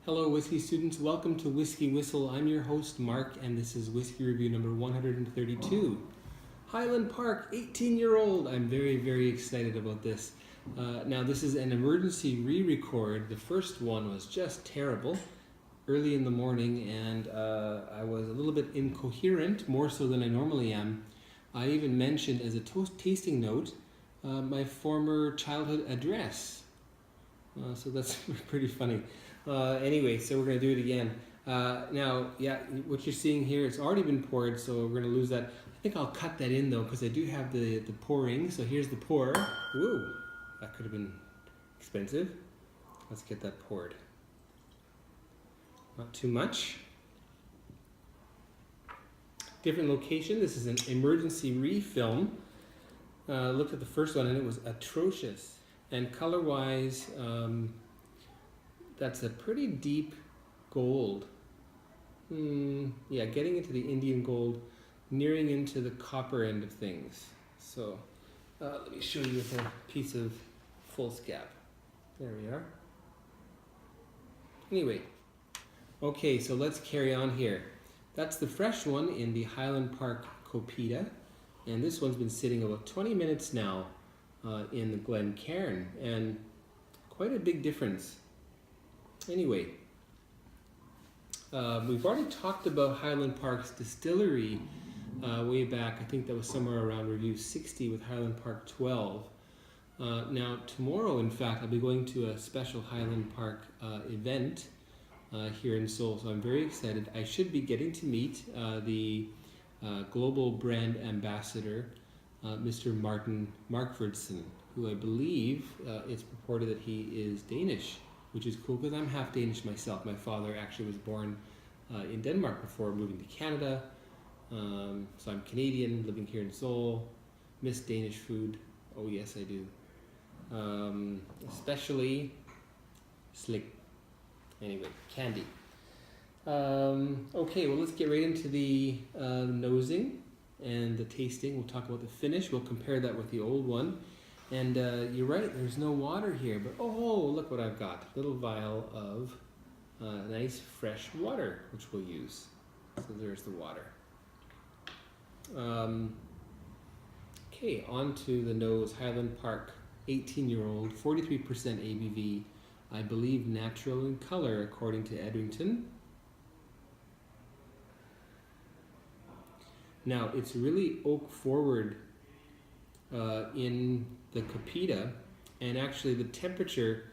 Hello whiskey students, welcome to Whiskey Whistle. I'm your host Mark and this is whiskey review number 132. Highland Park, 18-year-old. I'm very excited about this. Now this is an emergency re-record. The first one was just terrible, early in the morning, and I was a little bit incoherent, more so than I normally am. I even mentioned as a tasting note my former childhood address. So that's pretty funny. Anyway, so we're going to do it again. Now, yeah, what you're seeing here, it's already been poured, so we're going to lose that. I think I'll cut that in though, because I do have the pouring. So here's the pour. Woo, that could have been expensive. Let's get that poured. Not too much. Different location. This is an emergency re-film. Looked at the first one and it was atrocious. And color-wise, that's a pretty deep gold. Yeah, getting into the Indian gold, nearing into the copper end of things. So let me show you with a piece of foolscap. There we are. Anyway, okay, so let's carry on here. That's the fresh one in the Highland Park Copita, and this one's been sitting about 20 minutes now in the Glencairn, and quite a big difference. Anyway, we've already talked about Highland Park's distillery way back. I think that was somewhere around review 60 with Highland Park 12. Now tomorrow, in fact, I'll be going to a special Highland Park event here in Seoul, so I'm very excited. I should be getting to meet the global brand ambassador, Mr. Martin Markfordson, who I believe it's purported that he is Danish, which is cool because I'm half Danish myself. My father actually was born in Denmark before moving to Canada. So I'm Canadian, living here in Seoul. Miss Danish food. Oh yes, I do. Especially slick. Anyway, candy. Okay, well let's get right into the nosing and the tasting. We'll talk about the finish. We'll compare that with the old one. And you're right, there's no water here, but oh, look what I've got. A little vial of nice fresh water, which we'll use. So there's the water. Okay, on to the nose. Highland Park, 18-year-old, 43% ABV. I believe natural in color, according to Edrington. Now, it's really oak forward in the Copita, and actually the temperature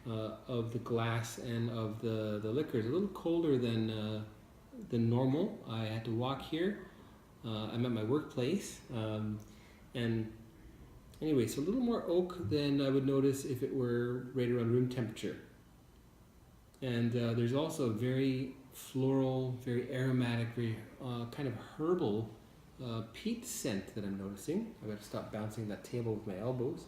of the glass and of the liquor is a little colder than normal. I had to walk here. I'm at my workplace, and anyway, so a little more oak than I would notice if it were right around room temperature. And there's also a very floral, very aromatic, very kind of herbal peat scent that I'm noticing. I've got to stop bouncing that table with my elbows.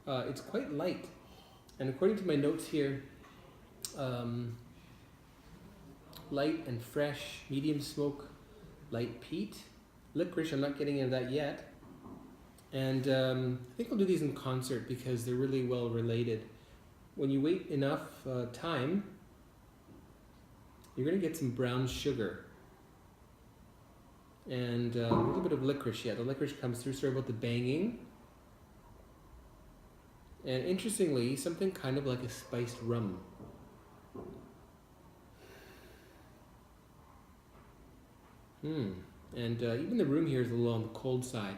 It's quite light, and according to my notes here, light and fresh, medium smoke, light peat, licorice. I'm not getting into that yet, and I think I'll do these in concert because they're really well related. When you wait enough time, you're going to get some brown sugar and a little bit of licorice. Yeah, the licorice comes through. Sorry about the banging. And interestingly, something kind of like a spiced rum. And even the room here is a little on the cold side.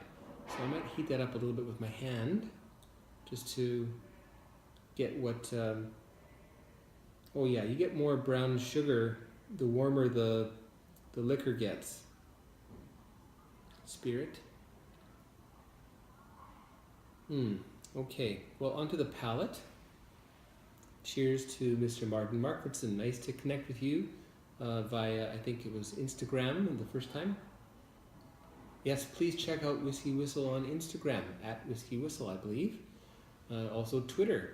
So I might heat that up a little bit with my hand just to get what... oh yeah, you get more brown sugar the warmer the liquor gets. Spirit. Okay, well, onto the palate. Cheers to Mr. Martin Markfordson. Nice to connect with you via, I think it was Instagram the first time. Yes, please check out Whiskey Whistle on Instagram, at Whiskey Whistle, I believe. Also Twitter.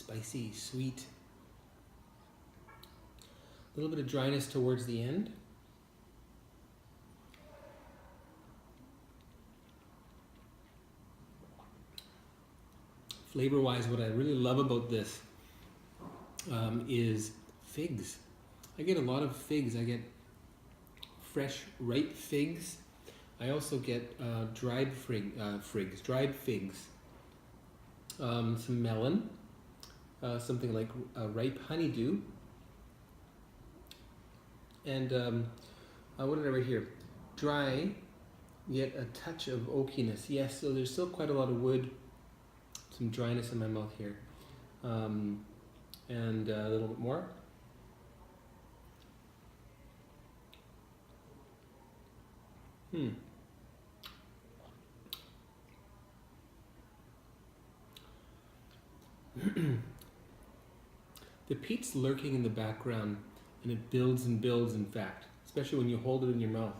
spicy, sweet. A little bit of dryness towards the end. Flavor-wise, what I really love about this is figs. I get a lot of figs. I get fresh, ripe figs. I also get dried figs, some melon, something like ripe honeydew, and what did I write here? Dry, yet a touch of oakiness. Yes, so there's still quite a lot of wood, some dryness in my mouth here, and a little bit more. The peat's lurking in the background, and it builds and builds, in fact, especially when you hold it in your mouth.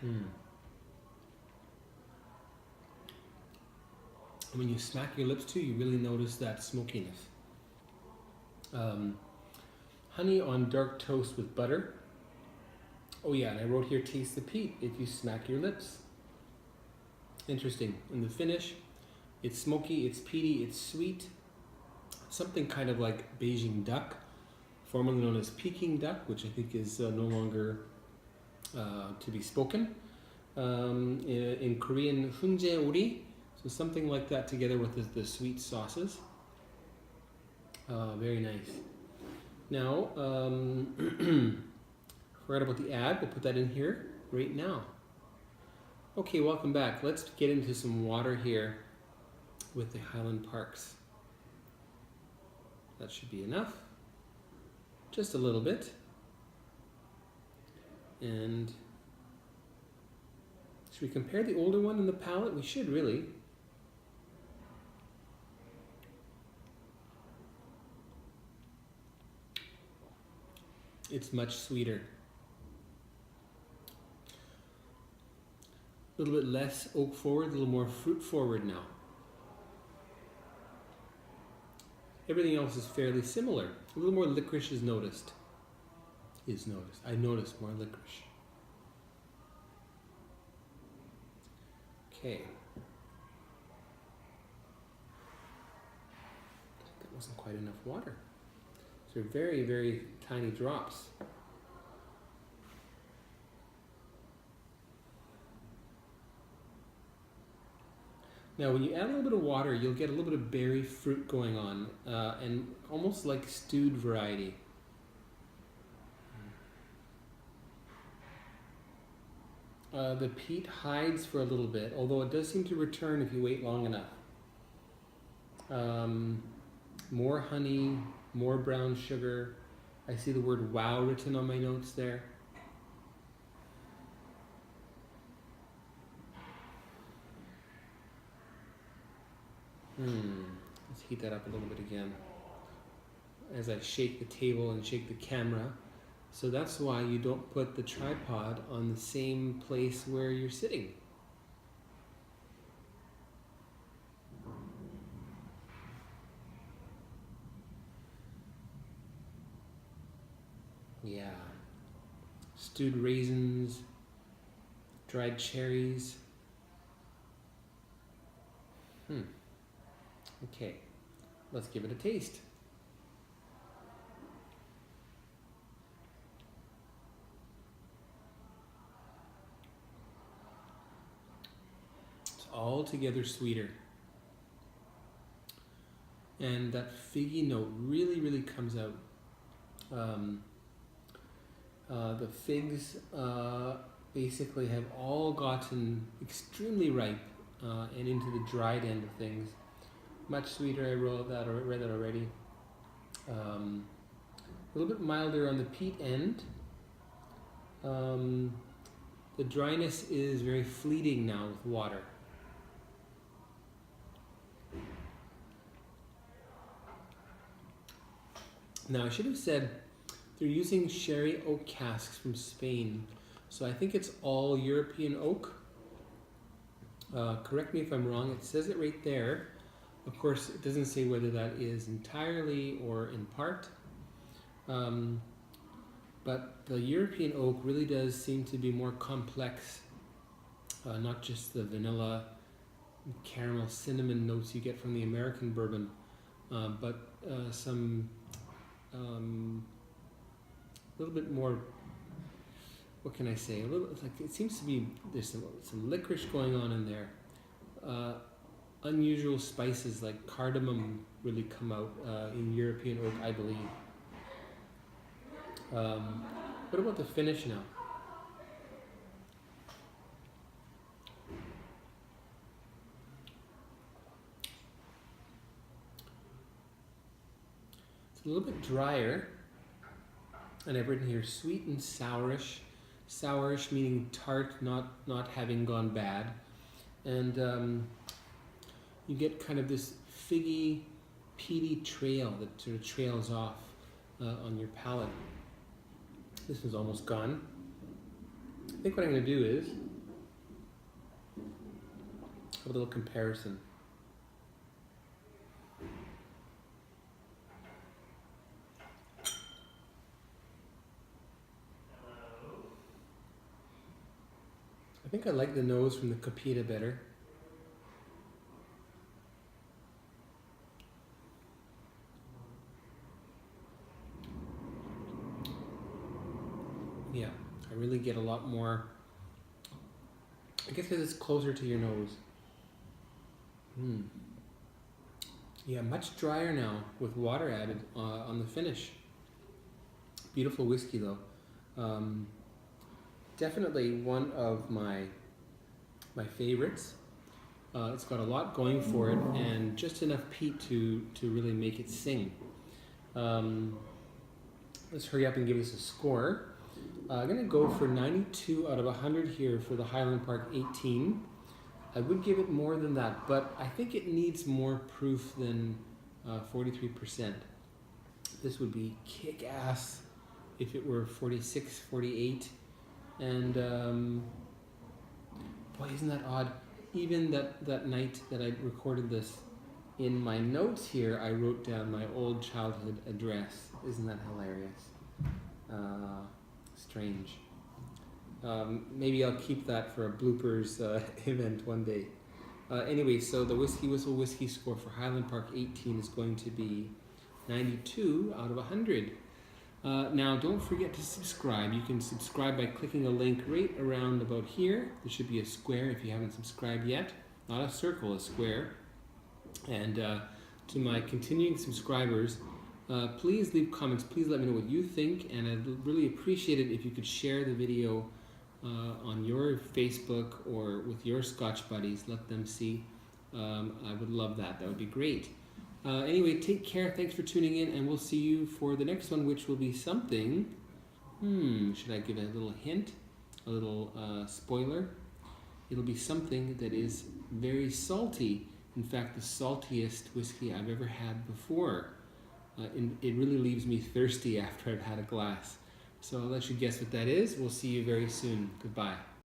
And when you smack your lips too, you really notice that smokiness. Honey on dark toast with butter. Oh yeah, and I wrote here, taste the peat if you smack your lips. Interesting. In the finish, it's smoky, it's peaty, it's sweet. Something kind of like Beijing duck, formerly known as Peking duck, which I think is no longer to be spoken. In Korean, hunje uri, so something like that together with the sweet sauces. Very nice. Now, forgot about the ad, we'll put that in here right now. Okay, welcome back. Let's get into some water here with the Highland Parks. That should be enough. Just a little bit. And should we compare the older one and the palate? We should really. It's much sweeter. A little bit less oak forward, a little more fruit forward now. Everything else is fairly similar. A little more licorice is noticed. I noticed more licorice. Okay. That wasn't quite enough water. So they're very, very tiny drops. Now, when you add a little bit of water, you'll get a little bit of berry fruit going on, and almost like stewed variety. The peat hides for a little bit, although it does seem to return if you wait long enough. More honey, more brown sugar. I see the word wow written on my notes there. Let's heat that up a little bit again as I shake the table and shake the camera. So that's why you don't put the tripod on the same place where you're sitting. Yeah. Stewed raisins, dried cherries. Okay, let's give it a taste. It's altogether sweeter. And that figgy note really, really comes out. The figs basically have all gotten extremely ripe and into the dried end of things. Much sweeter, I read that already. A little bit milder on the peat end. The dryness is very fleeting now with water. Now I should have said they're using sherry oak casks from Spain. So I think it's all European oak. Correct me if I'm wrong, it says it right there. Of course, it doesn't say whether that is entirely or in part. But the European oak really does seem to be more complex, not just the vanilla, caramel, cinnamon notes you get from the American bourbon, but some a little bit more, what can I say, a little, like, it seems to be, there's some licorice going on in there. Unusual spices like cardamom really come out in European oak, I believe. What about the finish now? It's a little bit drier, and I've written here sweet and sourish. Sourish meaning tart, not having gone bad, and you get kind of this figgy, peaty trail that sort of trails off on your palate. This one's almost gone. I think what I'm going to do is have a little comparison. I think I like the nose from the Copita better. Yeah, I really get a lot more, I guess because it's closer to your nose. Yeah, much drier now with water added on the finish. Beautiful whiskey though. Definitely one of my favorites. It's got a lot going for it and just enough peat to really make it sing. Let's hurry up and give this a score. I'm going to go for 92 out of 100 here for the Highland Park 18. I would give it more than that, but I think it needs more proof than 43%. This would be kick-ass if it were 46, 48. And boy, isn't that odd? Even that night that I recorded this, in my notes here, I wrote down my old childhood address. Isn't that hilarious? Strange. Maybe I'll keep that for a bloopers event one day. Anyway, so the WhiskyWhistle whiskey score for Highland Park 18 is going to be 92 out of 100. Now, don't forget to subscribe. You can subscribe by clicking a link right around about here. There should be a square if you haven't subscribed yet. Not a circle, a square. And to my continuing subscribers, please leave comments. Please let me know what you think. And I'd really appreciate it if you could share the video on your Facebook or with your Scotch buddies. Let them see. I would love that. That would be great. Anyway, take care. Thanks for tuning in, and we'll see you for the next one, which will be something. Should I give a little hint? A little spoiler? It'll be something that is very salty. In fact, the saltiest whiskey I've ever had before. It really leaves me thirsty after I've had a glass. So I'll let you guess what that is. We'll see you very soon. Goodbye.